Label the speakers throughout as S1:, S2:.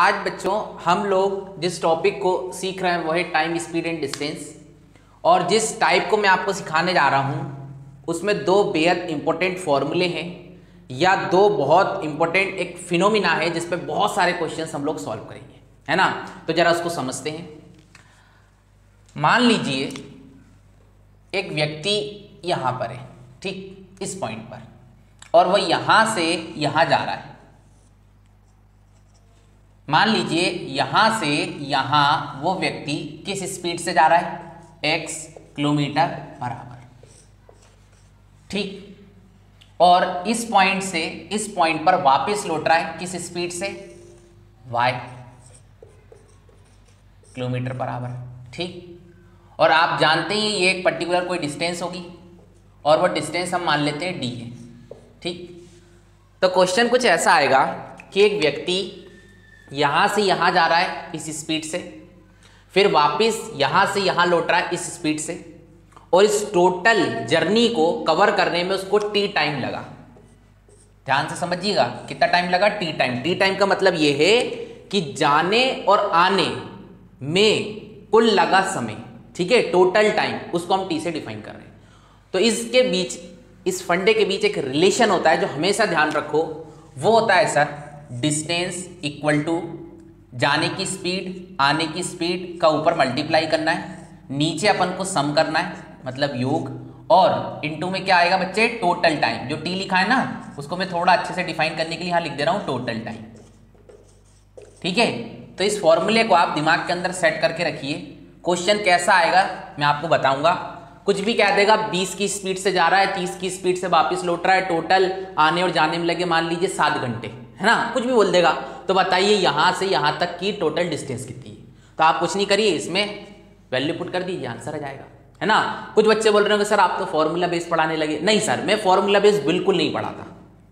S1: आज बच्चों हम लोग जिस टॉपिक को सीख रहे हैं वो है टाइम, स्पीड एंड डिस्टेंस। और जिस टाइप को मैं आपको सिखाने जा रहा हूँ उसमें दो बेहद इंपॉर्टेंट फॉर्मूले हैं या दो बहुत इंपॉर्टेंट एक फिनोमिना है जिस पे बहुत सारे क्वेश्चंस हम लोग सॉल्व करेंगे, है ना। तो जरा उसको समझते हैं। मान लीजिए एक व्यक्ति यहाँ पर है, ठीक, इस पॉइंट पर, और वह यहाँ से यहाँ जा रहा है। मान लीजिए यहां से यहां वो व्यक्ति किस स्पीड से जा रहा है, x किलोमीटर पर आवर, ठीक। और इस पॉइंट से इस पॉइंट पर वापस लौट रहा है किस स्पीड से, y किलोमीटर पर आवर, ठीक। और आप जानते हैं ये एक पर्टिकुलर कोई डिस्टेंस होगी और वो डिस्टेंस हम मान लेते हैं d है, ठीक। तो क्वेश्चन कुछ ऐसा आएगा कि एक व्यक्ति यहां से यहां जा रहा है इस स्पीड से, फिर वापस यहां से यहां लौट रहा है इस स्पीड से, और इस टोटल जर्नी को कवर करने में उसको t टाइम लगा। ध्यान से समझिएगा कितना टाइम लगा, t टाइम। t टाइम का मतलब यह है कि जाने और आने में कुल लगा समय, ठीक है, टोटल टाइम, उसको हम t से डिफाइन कर रहे हैं। तो इसके बीच, इस फंडे के बीच एक रिलेशन होता है जो हमेशा ध्यान रखो, वो होता है सर डिस्टेंस इक्वल टू जाने की स्पीड आने की स्पीड का ऊपर मल्टीप्लाई करना है, नीचे अपन को सम करना है मतलब योग, और इनटू में क्या आएगा बच्चे, टोटल टाइम। जो टी लिखा है ना उसको मैं थोड़ा अच्छे से डिफाइन करने के लिए यहां लिख दे रहा हूं टोटल टाइम, ठीक है। तो इस फॉर्मूले को आप दिमाग के अंदर सेट करके रखिए। क्वेश्चन कैसा आएगा मैं आपको बताऊंगा। कुछ भी कह देगा 20 की स्पीड से जा रहा है, 30 की स्पीड से वापस लौट रहा है, टोटल आने और जाने में लगे मान लीजिए 7 घंटे, है ना, कुछ भी बोल देगा। तो बताइए यहां से यहां तक की टोटल डिस्टेंस कितनी है। तो आप कुछ नहीं करिए, इसमें वैल्यू पुट कर दीजिए, आंसर आ जाएगा, है ना। कुछ बच्चे बोल रहे होंगे सर आप तो फॉर्मूला बेस पढ़ाने लगे। नहीं सर, मैं फॉर्मूला बेस बिल्कुल नहीं पढ़ाता,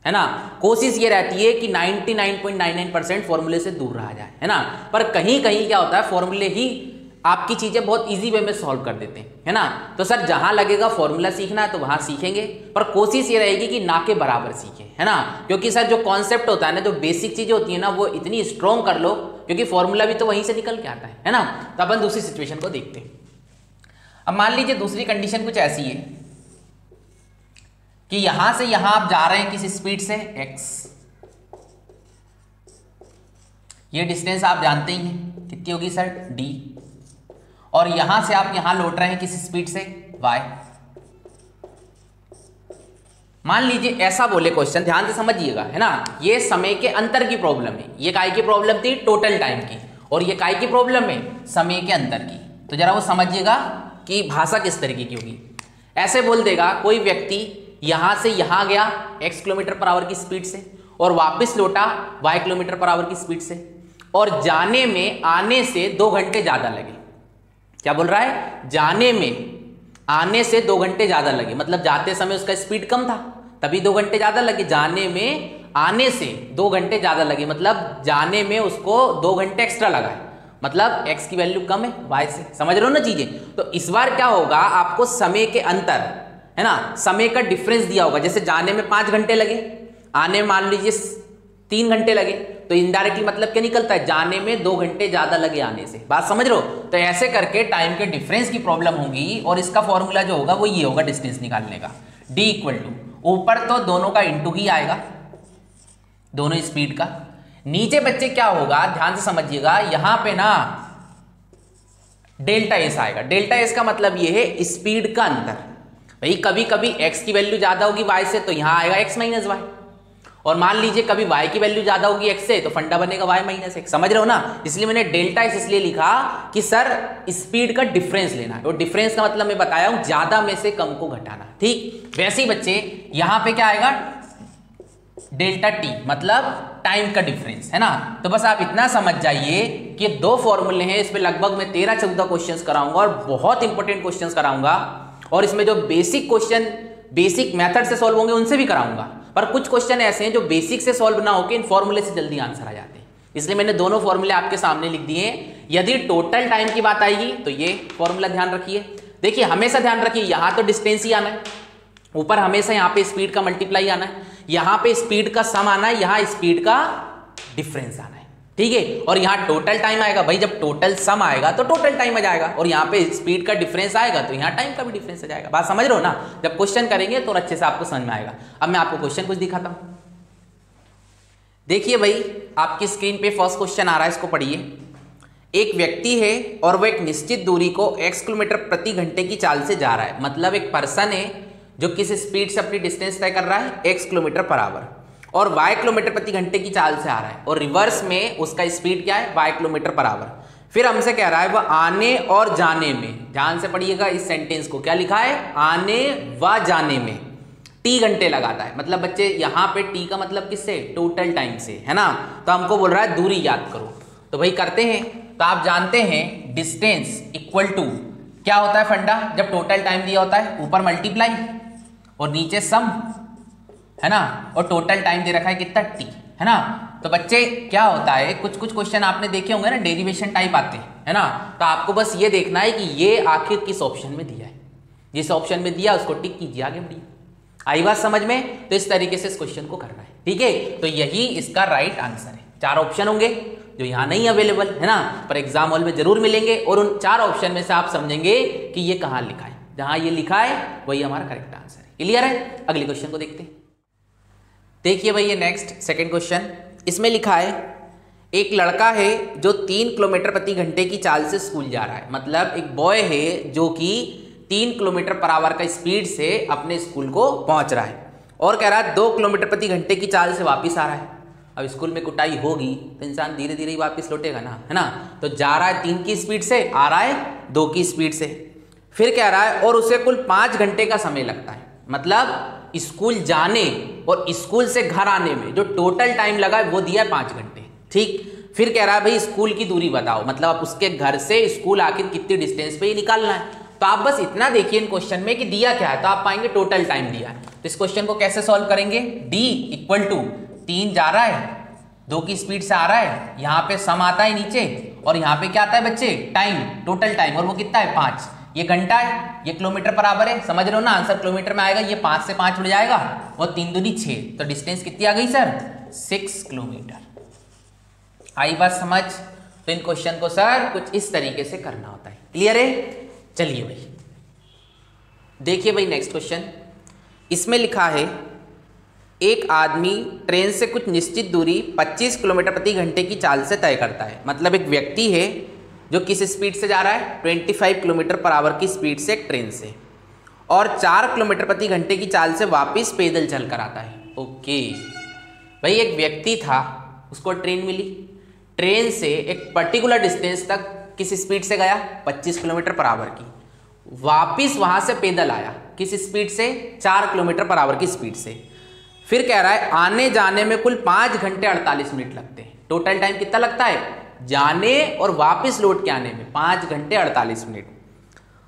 S1: है ना। कोशिश ये रहती है कि 99.99% फॉर्मूले से दूर रहा जाए, है ना। पर कहीं कहीं क्या होता है, फॉर्मूले ही आपकी चीजें बहुत इजी वे में सॉल्व कर देते हैं, है ना। तो सर जहां लगेगा फॉर्मूला सीखना है तो वहां सीखेंगे, पर कोशिश ये रहेगी कि ना के बराबर सीखें, है ना। क्योंकि सर जो कॉन्सेप्ट होता है ना, जो बेसिक चीजें होती है ना, वो इतनी स्ट्रॉन्ग कर लो, क्योंकि फॉर्मूला भी तो वहीं से निकल के आता है ना। तो अपन दूसरी सिचुएशन को देखते हैं। अब मान लीजिए दूसरी कंडीशन कुछ ऐसी है कि यहां से यहां आप जा रहे हैं किस स्पीड से, x। ये डिस्टेंस आप जानते ही हैं कितनी होगी सर, d। और यहां से आप यहां लौट रहे हैं किस स्पीड से, y। मान लीजिए ऐसा बोले क्वेश्चन, ध्यान से समझिएगा, है ना। ये समय के अंतर की प्रॉब्लम है, ये काय की प्रॉब्लम थी, टोटल टाइम की, और ये काय की प्रॉब्लम है, समय के अंतर की। तो जरा वो समझिएगा कि भाषा किस तरीके की होगी। ऐसे बोल देगा कोई व्यक्ति यहां से यहां गया x किलोमीटर पर आवर की स्पीड से, और वापस लौटा y किलोमीटर पर आवर की स्पीड से, और जाने में आने से 2 घंटे ज्यादा लगे। क्या बोल रहा है, जाने में आने से 2 घंटे ज्यादा लगे, मतलब जाते समय उसका स्पीड कम था तभी 2 घंटे ज्यादा लगे, जाने में आने से 2 घंटे ज्यादा लगे, मतलब जाने में उसको 2 घंटे एक्स्ट्रा लगा है, मतलब x की वैल्यू कम है y से। समझ रहे हो ना चीजें। तो इस बार क्या होगा, आपको समय के अंतर, है ना, समय का डिफरेंस दिया होगा। जैसे जाने में 5 घंटे लगे, आने में मान लीजिए 3 घंटे लगे, तो इनडायरेक्टली मतलब क्या निकलता है, जाने में 2 घंटे ज्यादा लगे आने से। बात समझ रहे हो। तो ऐसे करके टाइम के डिफरेंस की प्रॉब्लम होगी, और इसका फॉर्मूला जो होगा वो ये होगा डिस्टेंस निकालने का, d इक्वल टू, ऊपर तो दोनों का इंटू ही आएगा, दोनों स्पीड का। नीचे बच्चे क्या होगा, ध्यान से समझिएगा, यहां पे ना डेल्टा एस आएगा। डेल्टा एस का मतलब ये है स्पीड का अंतर। भाई कभी कभी x की वैल्यू ज्यादा होगी y से, तो यहां आएगा x माइनस वाई, और मान लीजिए कभी y की वैल्यू ज्यादा होगी x से, तो फंडा बनेगा y माइनस x। समझ रहे हो ना। इसलिए मैंने डेल्टा एस इसलिए लिखा कि सर स्पीड का डिफरेंस लेना है, और डिफरेंस का मतलब मैं बताया हूं ज्यादा में से कम को घटाना, ठीक। वैसे ही बच्चे यहां पे क्या आएगा, डेल्टा टी, मतलब टाइम का डिफरेंस, है ना। तो बस आप इतना समझ जाइए कि 2 फॉर्मूले हैं, इस पे लगभग मैं 13-14 क्वेश्चंस कराऊंगा, और बहुत इंपॉर्टेंट क्वेश्चंस कराऊंगा। और इसमें जो बेसिक क्वेश्चन बेसिक मेथड से सॉल्व होंगे उनसे भी कराऊंगा, पर कुछ क्वेश्चन ऐसे हैं जो बेसिक से सॉल्व ना होकर इन फॉर्मूले से जल्दी आंसर आ जाते हैं। इसलिए मैंने दोनों फॉर्मूले आपके सामने लिख दिए। यदि टोटल टाइम की बात आएगी तो ये फॉर्मूला ध्यान रखिए। देखिए हमेशा ध्यान रखिए, यहां तो डिस्टेंस ही आना है, ऊपर हमेशा यहाँ पे स्पीड का मल्टीप्लाई आना है, यहाँ पे स्पीड का सम आना है, यहाँ स्पीड का डिफरेंस आना है। ठीक है। और यहाँ टोटल टाइम आएगा भाई, जब टोटल सम आएगा तो टोटल टाइम आ जाएगा, और यहाँ पे स्पीड का डिफरेंस आएगा तो यहाँ टाइम का भी डिफरेंस आ जाएगा। बात समझ रहे हो ना? जब क्वेश्चन करेंगे तो अच्छे से आपको समझ में आएगा। अब मैं आपको क्वेश्चन कुछ दिखाता हूँ। देखिए भाई, आपकी स्क्रीन पे फर्स्ट क्वेश्चन आ रहा है, इसको पढ़िए। एक व्यक्ति है और वह एक निश्चित दूरी को x किलोमीटर प्रति घंटे की चाल से जा रहा है। मतलब एक पर्सन है जो किस स्पीड से अपनी डिस्टेंस तय कर रहा है, x किलोमीटर पर आवर, और y किलोमीटर प्रति घंटे की चाल से आ रहा है, और रिवर्स में उसका स्पीड क्या है, y किलोमीटर पर आवर। फिर हमसे कह रहा है वह आने और जाने में, ध्यान से पढ़िएगा इस सेंटेंस को, क्या लिखा है, आने व जाने में t घंटे लगाता है। मतलब बच्चे यहाँ पे t का मतलब किससे, टोटल टाइम से, है ना। तो हमको बोल रहा है दूरी याद करो, तो भाई करते हैं। तो आप जानते हैं डिस्टेंस इक्वल टू क्या होता है फंडा, जब टोटल टाइम दिया होता है ऊपर मल्टीप्लाई और नीचे सम, है ना, और टोटल टाइम दे रखा है कितना, टी, है ना। तो बच्चे क्या होता है, कुछ कुछ क्वेश्चन आपने देखे होंगे ना, डेरिवेशन टाइप आते हैं, है ना। तो आपको बस ये देखना है कि ये आखिर किस ऑप्शन में दिया है, जिस ऑप्शन में दिया उसको टिक कीजिए, आगे बढ़िए। आई बात समझ में? तो इस तरीके से इस क्वेश्चन को करना है, ठीक है। तो यही इसका राइट आंसर है। 4 ऑप्शन होंगे जो यहाँ नहीं अवेलेबल है ना, पर एग्जाम हॉल में जरूर मिलेंगे, और उन 4 ऑप्शन में से आप समझेंगे कि ये कहाँ लिखा है। जहां ये लिखा है वही हमारा करेक्ट आंसर है। क्लियर है? अगले क्वेश्चन को देखते हैं। देखिए भाई, ये नेक्स्ट सेकंड क्वेश्चन, इसमें लिखा है एक लड़का है जो 3 किलोमीटर प्रति घंटे की चाल से स्कूल जा रहा है। मतलब एक बॉय है जो कि 3 किलोमीटर पर आवर का स्पीड से अपने स्कूल को पहुंच रहा है, और कह रहा है 2 किलोमीटर प्रति घंटे की चाल से वापिस आ रहा है। अब स्कूल में कुटाई होगी तो इंसान धीरे धीरे ही वापस लौटेगा ना, है ना। तो जा रहा है 3 की स्पीड से, आ रहा है 2 की स्पीड से। फिर कह रहा है और उसे कुल 5 घंटे का समय लगता है। मतलब स्कूल जाने और स्कूल से घर आने में जो टोटल टाइम लगा है वो दिया है 5 घंटे, ठीक। फिर कह रहा है भाई स्कूल की दूरी बताओ, मतलब आप उसके घर से स्कूल आखिर कितनी डिस्टेंस पे ही निकालना है। तो आप बस इतना देखिए इन क्वेश्चन में कि दिया क्या है, तो आप पाएंगे टोटल टाइम दिया है। तो इस क्वेश्चन को कैसे सॉल्व करेंगे, डी इक्वल टू 3 जा रहा है, 2 की स्पीड से आ रहा है, यहाँ पे सम आता है नीचे, और यहाँ पे क्या आता है बच्चे, टाइम, टोटल टाइम, और वो कितना है 5। ये घंटा है, ये किलोमीटर पर आवर है, समझ रहे हो ना, आंसर किलोमीटर में आएगा। ये 5 से 5 उड़ जाएगा, और 3 दूनी 6, तो डिस्टेंस कितनी आ गई सर, 6 किलोमीटर। आई बात समझ? तो इन क्वेश्चन को सर कुछ इस तरीके से करना होता है। क्लियर है? चलिए भाई देखिए भाई नेक्स्ट क्वेश्चन, इसमें लिखा है एक आदमी ट्रेन से कुछ निश्चित दूरी 25 किलोमीटर प्रति घंटे की चाल से तय करता है। मतलब एक व्यक्ति है जो किस स्पीड से जा रहा है, 25 किलोमीटर पर आवर की स्पीड से एक ट्रेन से, और 4 किलोमीटर प्रति घंटे की चाल से वापस पैदल चल कर आता है। ओके भाई, एक व्यक्ति था, उसको ट्रेन मिली, ट्रेन से एक पर्टिकुलर डिस्टेंस तक किस स्पीड से गया, 25 किलोमीटर पर आवर की, वापिस वहां से पैदल आया किस स्पीड से, 4 किलोमीटर पर आवर की स्पीड से। फिर कह रहा है आने जाने में कुल 5 घंटे 48 मिनट लगते हैं। टोटल टाइम कितना लगता है, जाने और वापस लौट के आने में 5 घंटे 48 मिनट।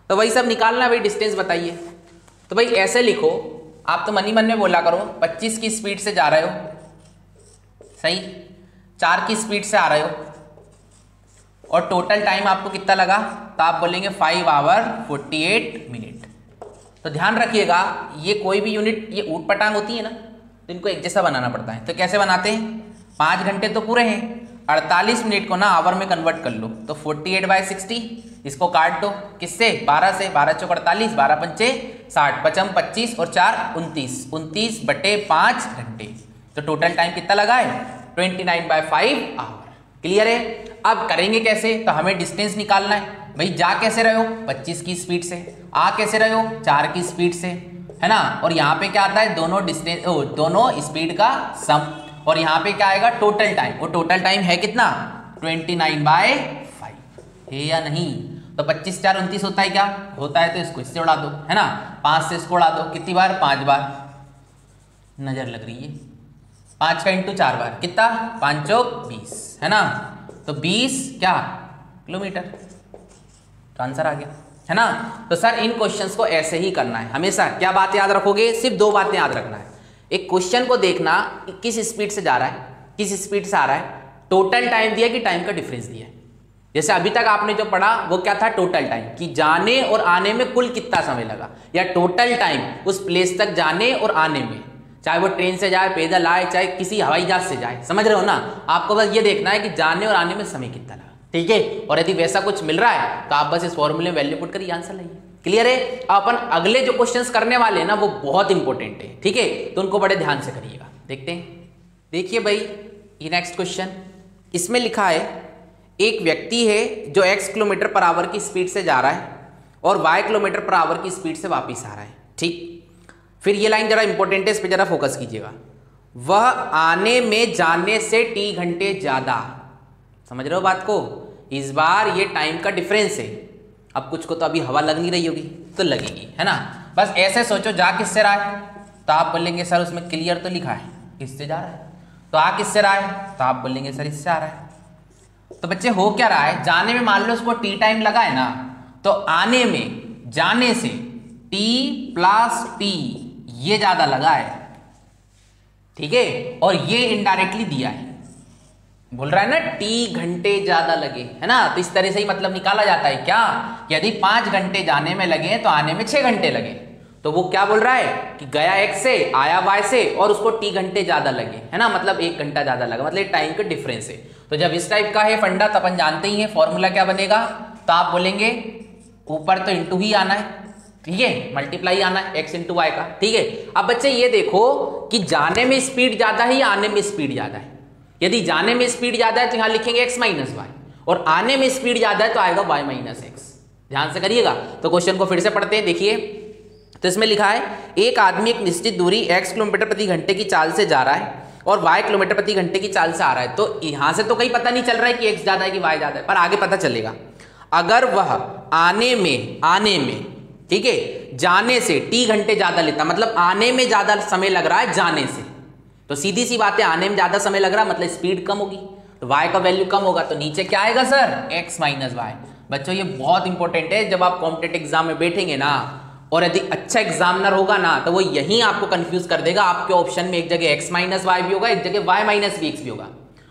S1: तो वही सब निकालना भाई, डिस्टेंस बताइए। तो भाई ऐसे लिखो, आप तो मन ही मन में बोला करो, 25 की स्पीड से जा रहे हो, सही, 4 की स्पीड से आ रहे हो, और टोटल टाइम आपको कितना लगा, तो आप बोलेंगे 5 आवर 48 मिनट। तो ध्यान रखिएगा, ये कोई भी यूनिट ये ऊट पटांग होती है ना, तो इनको एक जैसा बनाना पड़ता है। तो कैसे बनाते हैं, 5 घंटे तो पूरे हैं, 48 मिनट को ना आवर में कन्वर्ट कर लो, तो 48/60, इसको काट दो किससे, 12 से, 12 चौक 48, 12 पंचे 60, 55 25 और 4 29, 29/5 घंटे। तो टोटल टाइम कितना लगा है, 29/5 आवर। क्लियर है? अब करेंगे कैसे, तो हमें डिस्टेंस निकालना है भाई। जा कैसे रहे हो, 25 की स्पीड से, आ कैसे रहे हो, 4 की स्पीड से, है ना। और यहाँ पे क्या आता है, दोनों डिस्टेंस, दोनों स्पीड का सम, और यहाँ पे क्या आएगा, टोटल टाइम, और टोटल टाइम है कितना, 29/5 है या नहीं। तो 25 4 29 होता है, क्या होता है, तो इसको इससे उड़ा दो, है ना, 5 से इसको उड़ा दो, कितनी बार, 5 बार, नजर लग रही है, 5 का इंटू 4 बार, कितना, 5 चौक 20, है ना। तो 20 क्या किलोमीटर, तो आंसर आ गया, है ना। तो सर इन क्वेश्चंस को ऐसे ही करना है हमेशा। क्या बात याद रखोगे, सिर्फ 2 बातें याद रखना है। एक क्वेश्चन को देखना किस स्पीड से जा रहा है, किस स्पीड से आ रहा है, टोटल टाइम दिया कि टाइम का डिफरेंस दिया है। जैसे अभी तक आपने जो पढ़ा वो क्या था, टोटल टाइम, कि जाने और आने में कुल कितना समय लगा, या टोटल टाइम उस प्लेस तक जाने और आने में, चाहे वो ट्रेन से जाए, पैदल आए, चाहे किसी हवाई जहाज से जाए, समझ रहे हो ना। आपको बस ये देखना है कि जाने और आने में समय कितना लगा, ठीक है। और यदि वैसा कुछ मिल रहा है तो आप बस इस फॉर्मूले में वैल्यू पुट करिए, आंसर लाइए। क्लियर है। अपन अगले जो क्वेश्चंस करने वाले हैं ना वो बहुत इंपॉर्टेंट है, ठीक है, तो उनको बड़े ध्यान से करिएगा। देखते हैं, देखिए भाई ये नेक्स्ट क्वेश्चन, इसमें लिखा है एक व्यक्ति है जो x किलोमीटर पर आवर की स्पीड से जा रहा है और y किलोमीटर पर आवर की स्पीड से वापस आ रहा है, ठीक। फिर ये लाइन जरा इंपॉर्टेंट है, इस पर जरा फोकस कीजिएगा। वह आने में जाने से t घंटे ज्यादा, समझ रहे हो बात को। इस बार ये टाइम का डिफरेंस है। अब कुछ को तो अभी हवा लग नहीं रही होगी, तो लगेगी, है ना। बस ऐसे सोचो, जा किससे रहा है, तो आप बोलेंगे सर उसमें क्लियर तो लिखा है इससे जा रहा है। तो आ किससे रहा है, तो आप बोलेंगे सर इससे आ रहा है। तो बच्चे हो क्या रहा है, जाने में मान लो उसको टी टाइम लगा है ना, तो आने में जाने से टी प्लस टी ये ज्यादा लगा है, ठीक है। और ये इनडायरेक्टली दिया है, बोल रहा है ना टी घंटे ज्यादा लगे, है ना। तो इस तरह से ही मतलब निकाला जाता है क्या, यदि 5 घंटे जाने में लगे तो आने में 6 घंटे लगे, तो वो क्या बोल रहा है कि गया x से आया y से और उसको t घंटे ज्यादा लगे, है ना, मतलब 1 घंटा ज्यादा लगा, मतलब टाइम का डिफरेंस है। तो जब इस टाइप का है फंडा तो अपन जानते ही है फॉर्मूला क्या बनेगा, तो आप बोलेंगे ऊपर तो इंटू ही आना है, ठीक है, मल्टीप्लाई आना है x इंटू वाई का, ठीक है। अब बच्चे ये देखो कि जाने में स्पीड ज्यादा है या आने में स्पीड ज्यादा है। यदि जाने में स्पीड ज्यादा है तो यहां लिखेंगे x माइनस वाई, और आने में स्पीड ज्यादा है तो आएगा y माइनस एक्स। ध्यान से करिएगा। तो क्वेश्चन को फिर से पढ़ते हैं, देखिए। तो इसमें लिखा है एक आदमी एक निश्चित दूरी x किलोमीटर प्रति घंटे की चाल से जा रहा है और y किलोमीटर प्रति घंटे की चाल से आ रहा है। तो यहां से तो कहीं पता नहीं चल रहा है कि x ज्यादा है कि y ज्यादा है, पर आगे पता चलेगा। अगर वह आने में ठीक है जाने से t घंटे ज्यादा लेता, मतलब आने में ज्यादा समय लग रहा है जाने से, तो सीधी सी बात है आने में ज्यादा समय लग रहा है मतलब स्पीड कम होगी, तो y का वैल्यू कम होगा, तो नीचे क्या आएगा सर, x माइनस वाई। बच्चों ये बहुत इंपॉर्टेंट है, जब आप कॉम्पिटेटिव एग्जाम में बैठेंगे ना और यदि अच्छा एग्जामिनर होगा ना तो वो यही आपको कंफ्यूज कर देगा। आपके ऑप्शन में एक जगह x माइनस वाई भी होगा, एक जगह y माइनस वी एक्स भी होगा,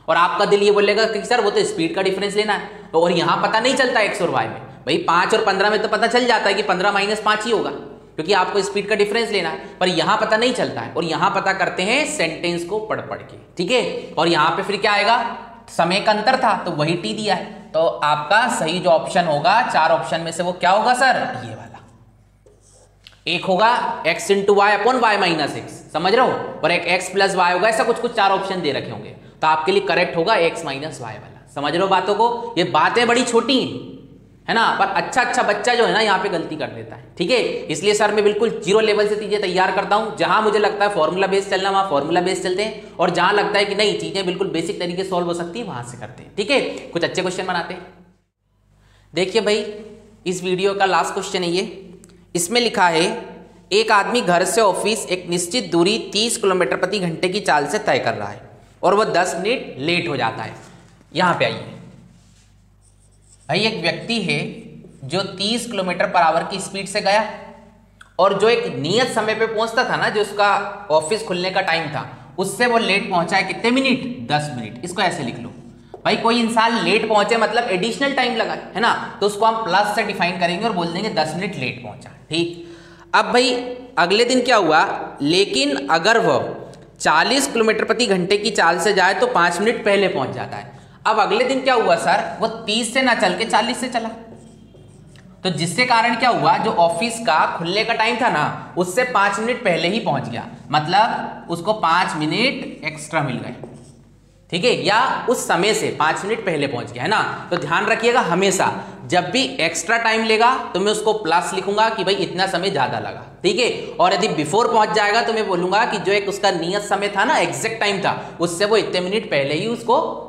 S1: और आपका दिल ये बोलेगा कि सर वो तो स्पीड का डिफरेंस लेना है, और यहाँ पता नहीं चलता x और y में। भाई 5 और 15 में तो पता चल जाता है कि 15 माइनस 5 ही होगा, क्योंकि आपको स्पीड का डिफरेंस लेना है, पर यहाँ पता नहीं चलता है। और यहाँ पता करते हैं सेंटेंस को पढ़ के, ठीक है। और यहाँ पे फिर क्या आएगा, समय का अंतर था तो वही t दिया है, तो आपका सही जो ऑप्शन होगा 4 ऑप्शन में से वो क्या होगा सर, ये वाला। एक होगा x into y upon y minus x, समझ रहे हो, और एक x प्लस वाई होगा, ऐसा कुछ 4 ऑप्शन दे रखे होंगे, तो आपके लिए करेक्ट होगा x माइनस वाई वाला। समझ रहे हो बातों को, ये बातें बड़ी छोटी हैं, है ना, पर अच्छा बच्चा जो है ना यहाँ पे गलती कर देता है, ठीक है। इसलिए सर मैं बिल्कुल 0 लेवल से चीजें तैयार करता हूँ, जहां मुझे लगता है फॉर्मूला बेस चलना वहां फॉर्मूला बेस चलते हैं, और जहां लगता है कि नहीं चीजें बिल्कुल बेसिक तरीके से सॉल्व हो सकती है वहां से करते हैं, ठीक है। कुछ अच्छे क्वेश्चन बनाते हैं। देखिए भाई इस वीडियो का लास्ट क्वेश्चन है ये, इसमें लिखा है एक आदमी घर से ऑफिस एक निश्चित दूरी 30 किलोमीटर प्रति घंटे की चाल से तय कर रहा है और वह 10 मिनट लेट हो जाता है। यहां पे आइए भाई, एक व्यक्ति है जो 30 किलोमीटर पर आवर की स्पीड से गया और जो एक नियत समय पे पहुंचता था ना, जो उसका ऑफिस खुलने का टाइम था, उससे वो लेट पहुंचा है कितने मिनट, 10 मिनट। इसको ऐसे लिख लो भाई, कोई इंसान लेट पहुंचे मतलब एडिशनल टाइम लगा है ना, तो उसको हम प्लस से डिफाइन करेंगे और बोल देंगे 10 मिनट लेट पहुंचा, ठीक। अब भाई अगले दिन क्या हुआ, लेकिन अगर वह 40 किलोमीटर प्रति घंटे की चाल से जाए तो 5 मिनट पहले पहुंच जाता है। अब अगले दिन क्या हुआ सर, वो 30 से ना चल के 40 से चला, तो जिससे कारण क्या हुआ, जो ऑफिस का खुलने का टाइम था ना उससे 5 मिनट पहले ही पहुंच गया, मतलब उसको 5 मिनट एक्स्ट्रा मिल गए, ठीक है, या उस समय से 5 मिनट पहले पहुंच गया, है ना। तो ध्यान रखिएगा हमेशा जब भी एक्स्ट्रा टाइम लेगा तो मैं उसको प्लस लिखूंगा कि भाई इतना समय ज्यादा लगा, ठीक है। और यदि बिफोर पहुंच जाएगा तो मैं बोलूंगा कि जो एक उसका नियत समय था ना, एग्जैक्ट टाइम था, उससे वो इतने मिनट पहले ही उसको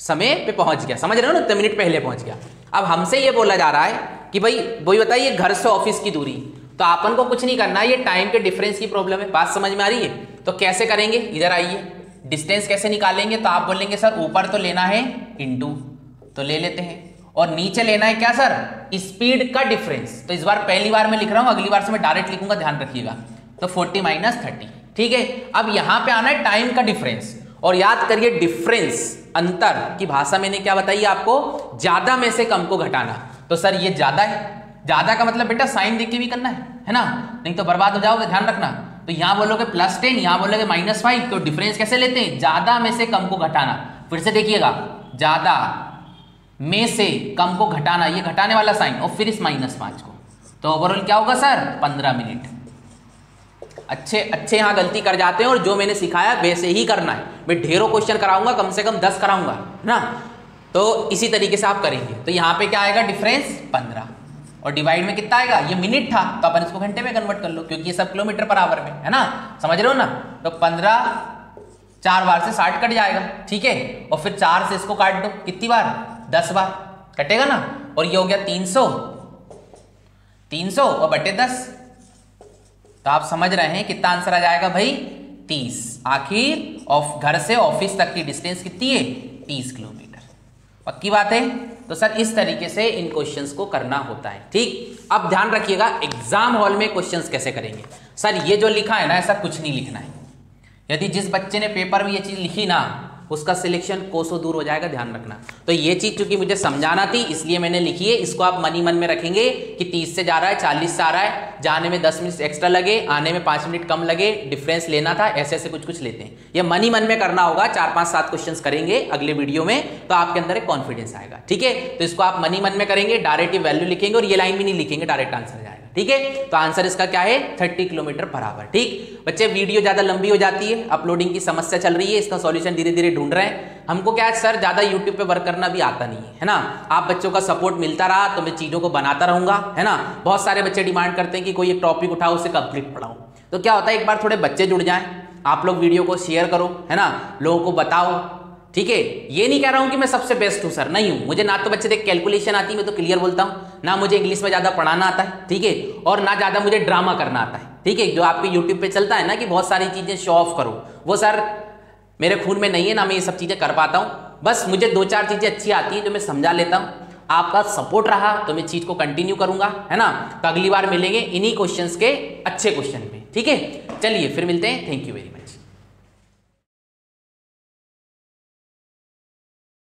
S1: समय पे पहुंच गया, समझ रहे हो ना, इतने मिनट पहले पहुंच गया। अब हमसे ये बोला जा रहा है कि भाई वही बताइए घर से ऑफिस की दूरी, तो अपन को कुछ नहीं करना है, ये टाइम के डिफरेंस की प्रॉब्लम है, बात समझ में आ रही है। तो कैसे करेंगे, इधर आइए, डिस्टेंस कैसे निकालेंगे, तो आप बोलेंगे सर ऊपर तो लेना है इंटू, तो ले लेते हैं, और नीचे लेना है क्या सर, स्पीड का डिफरेंस। तो इस बार पहली बार मैं लिख रहा हूं, अगली बार से मैं डायरेक्ट लिखूंगा, ध्यान रखिएगा। तो 40 माइनस 30, ठीक है। अब यहां पे आना है टाइम का डिफरेंस, और याद करिए डिफरेंस अंतर की भाषा मैंने क्या बताई आपको, ज्यादा में से कम को घटाना। तो सर ये ज्यादा है, ज्यादा का मतलब बेटा साइन देख के भी करना है ना, नहीं तो बर्बाद हो जाओगे, ध्यान रखना। तो यहाँ बोलोगे +10, यहाँ बोलोगे -5, तो डिफरेंस कैसे लेते हैं? ज्यादा में से कम को घटाना। फिर से देखिएगा, ज्यादा में से कम को घटाना, ये घटाने वाला साइन, और फिर इस -5 को, तो ओवरऑल क्या होगा सर? 15 मिनट। अच्छे यहाँ गलती कर जाते हैं, और जो मैंने सिखाया वैसे ही करना है। मैं ढेरों क्वेश्चन कराऊंगा, कम से कम 10 कराऊंगा ना, तो इसी तरीके से आप करेंगे। तो यहाँ पे क्या आएगा डिफरेंस? 15, और डिवाइड में कितना आएगा? ये मिनट था तो अपन इसको घंटे में कन्वर्ट कर लो, क्योंकि ये सब किलोमीटर पर आवर में है ना, समझ रहे हो ना। तो 15 4 बार से 60 कट जाएगा, ठीक है, और फिर 4 से इसको काट दो, कितनी बार? 10 बार कटेगा ना, और ये हो गया 300 और बटे 10। तो आप समझ रहे हैं कितना आंसर आ जाएगा भाई? 30। आखिर घर से ऑफिस तक की डिस्टेंस कितनी है? 30 किलोमीटर। पक्की बात है। तो सर इस तरीके से इन क्वेश्चंस को करना होता है, ठीक। अब ध्यान रखिएगा एग्जाम हॉल में क्वेश्चंस कैसे करेंगे। सर ये जो लिखा है ना, ऐसा कुछ नहीं लिखना है। यदि जिस बच्चे ने पेपर में ये चीज लिखी ना, उसका सिलेक्शन कोसों दूर हो जाएगा, ध्यान रखना। तो ये चीज चूंकि मुझे समझाना थी इसलिए मैंने लिखी है। इसको आप मन में रखेंगे कि 30 से जा रहा है, 40 से आ रहा है, जाने में 10 मिनट एक्स्ट्रा लगे, आने में 5 मिनट कम लगे, डिफरेंस लेना था, ऐसे ऐसे कुछ लेते हैं। ये मन में करना होगा। 4 5 7 क्वेश्चंस करेंगे अगले वीडियो में, तो आपके अंदर एक कॉन्फिडेंस आएगा, ठीक है। तो इसको आप मन में करेंगे, डायरेक्ट वैल्यू लिखेंगे, और ये लाइन भी नहीं लिखेंगे, डायरेक्ट आंसर जाएगा, ठीक है। तो आंसर इसका क्या है? 30 किलोमीटर पर आवर, ठीक। बच्चे वीडियो ज्यादा लंबी हो जाती है, अपलोडिंग की समस्या चल रही है, इसका सॉल्यूशन धीरे धीरे ढूंढ रहे हैं। हमको क्या है सर, ज्यादा यूट्यूब पे वर्क करना भी आता नहीं है ना। आप बच्चों का सपोर्ट मिलता रहा तो मैं चीजों को बनाता रहूंगा, है ना। बहुत सारे बच्चे डिमांड करते हैं कि कोई एक टॉपिक उठाओ, उसे कंप्लीट पढ़ाओ। तो क्या होता है, एक बार थोड़े बच्चे जुड़ जाएं, आप लोग वीडियो को शेयर करो, है ना, लोगों को बताओ, ठीक है। ये नहीं कह रहा हूं कि मैं सबसे बेस्ट हूं सर, नहीं हूं। मुझे ना तो बच्चे देख कैलकुलेशन आती है, मैं तो क्लियर बोलता हूं, ना मुझे इंग्लिश में ज्यादा पढ़ाना आता है, ठीक है, और ना ज्यादा मुझे ड्रामा करना आता है, ठीक है। जो आपके यूट्यूब पे चलता है ना कि बहुत सारी चीजें शो ऑफ करो, वो सर मेरे खून में नहीं है, ना मैं ये सब चीजें कर पाता हूं। बस मुझे 2-4 चीजें अच्छी आती हैं जो मैं समझा लेता हूं। आपका सपोर्ट रहा तो मैं चीज को कंटिन्यू करूंगा, है ना। तो अगली बार मिलेंगे इन्हीं क्वेश्चंस के अच्छे क्वेश्चन में, ठीक है। चलिए फिर मिलते हैं, थैंक यू वेरी मच।